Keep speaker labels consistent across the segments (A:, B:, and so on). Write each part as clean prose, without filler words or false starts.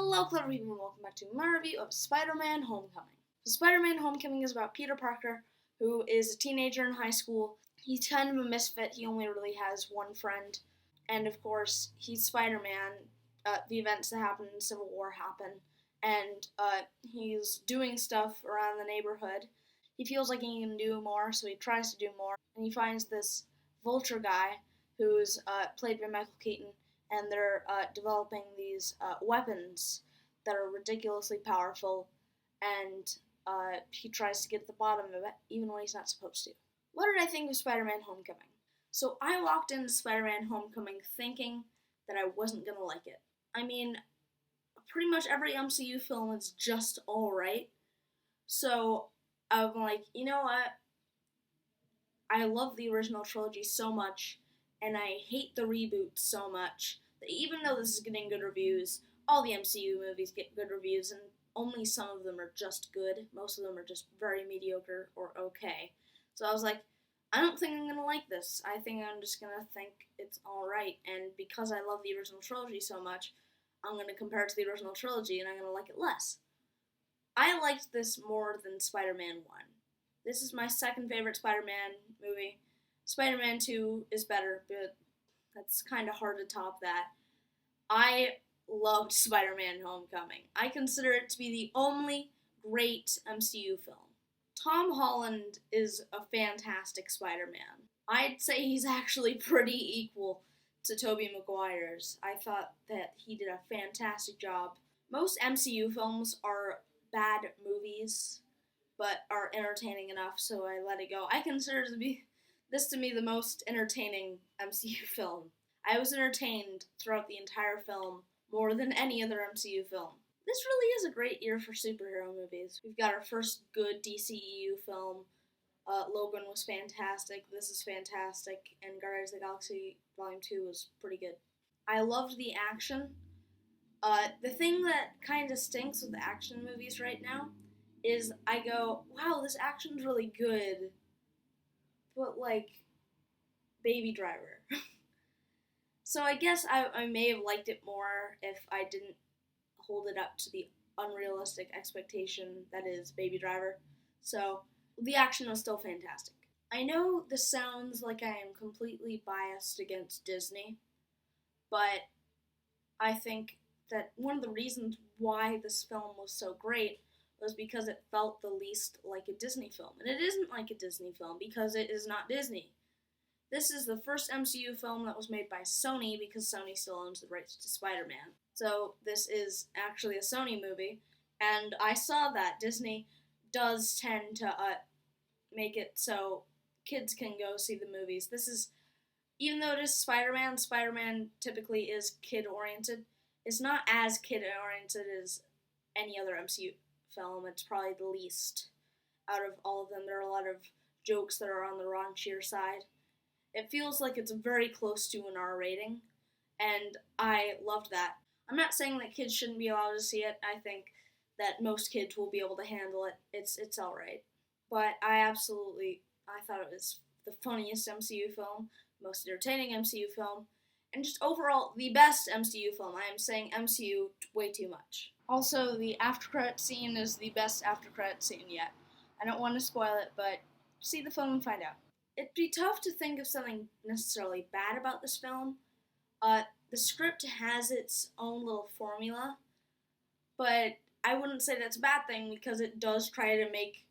A: Hello, clever people, and welcome back to my review of Spider-Man Homecoming. So Spider-Man Homecoming is about Peter Parker, who is a teenager in high school. He's kind of a misfit. He only really has one friend. And of course, he's Spider-Man. The events that happened in Civil War happen. And he's doing stuff around the neighborhood. He feels like he can do more, so he tries to do more. And he finds this Vulture guy, who's played by Michael Keaton, and they're developing these weapons that are ridiculously powerful, and he tries to get to the bottom of it, even when he's not supposed to. What did I think of Spider-Man Homecoming? So I walked into Spider-Man Homecoming thinking that I wasn't going to like it. I mean, pretty much every MCU film is just alright, so I'm like, you know what? I love the original trilogy so much, and I hate the reboot so much that even though this is getting good reviews, all the MCU movies get good reviews, and only some of them are just good. Most of them are just very mediocre or okay. So I was like, I don't think I'm gonna like this. I think I'm just gonna think it's alright, and because I love the original trilogy so much, I'm gonna compare it to the original trilogy, and I'm gonna like it less. I liked this more than Spider-Man 1. This is my second favorite Spider-Man movie. Spider-Man 2 is better, but that's kind of hard to top that. I loved Spider-Man Homecoming. I consider it to be the only great MCU film. Tom Holland is a fantastic Spider-Man. I'd say he's actually pretty equal to Tobey Maguire's. I thought that he did a fantastic job. Most MCU films are bad movies, but are entertaining enough, so I let it go. I consider this to be the most entertaining MCU film. I was entertained throughout the entire film more than any other MCU film. This really is a great year for superhero movies. We've got our first good DCEU film. Logan was fantastic, this is fantastic, and Guardians of the Galaxy Volume 2 was pretty good. I loved the action. The thing that kind of stinks with the action movies right now is I go, wow, this action's really good, but like, Baby Driver. So I guess I may have liked it more if I didn't hold it up to the unrealistic expectation that is Baby Driver. So the action was still fantastic. I know this sounds like I am completely biased against Disney, but I think that one of the reasons why this film was so great was because it felt the least like a Disney film. And it isn't like a Disney film because it is not Disney. This is the first MCU film that was made by Sony because Sony still owns the rights to Spider-Man. So this is actually a Sony movie, and I saw that Disney does tend to make it so kids can go see the movies. This is, even though it is Spider-Man, Spider-Man typically is kid-oriented. It's not as kid-oriented as any other MCU film. It's probably the least out of all of them. There are a lot of jokes that are on the raunchier side. It feels like it's very close to an R rating, and I loved that. I'm not saying that kids shouldn't be allowed to see it. I think that most kids will be able to handle it. It's alright. But I thought it was the funniest MCU film, most entertaining MCU film, and just overall the best MCU film. I am saying MCU way too much. Also, the after credit scene is the best after credit scene yet. I don't want to spoil it, but see the film and find out. It'd be tough to think of something necessarily bad about this film. The script has its own little formula, but I wouldn't say that's a bad thing because it does try to make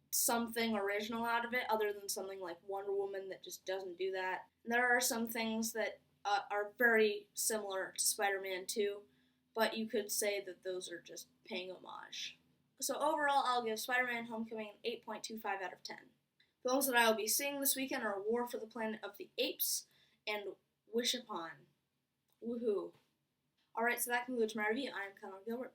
A: something original out of it, other than something like Wonder Woman that just doesn't do that. And there are some things that are very similar to Spider-Man 2, but you could say that those are just paying homage. So overall, I'll give Spider-Man Homecoming an 8.25 out of 10. Films that I will be seeing this weekend are War for the Planet of the Apes and Wish Upon. Woohoo. Alright, so that concludes my review. I am Connor Gilbert.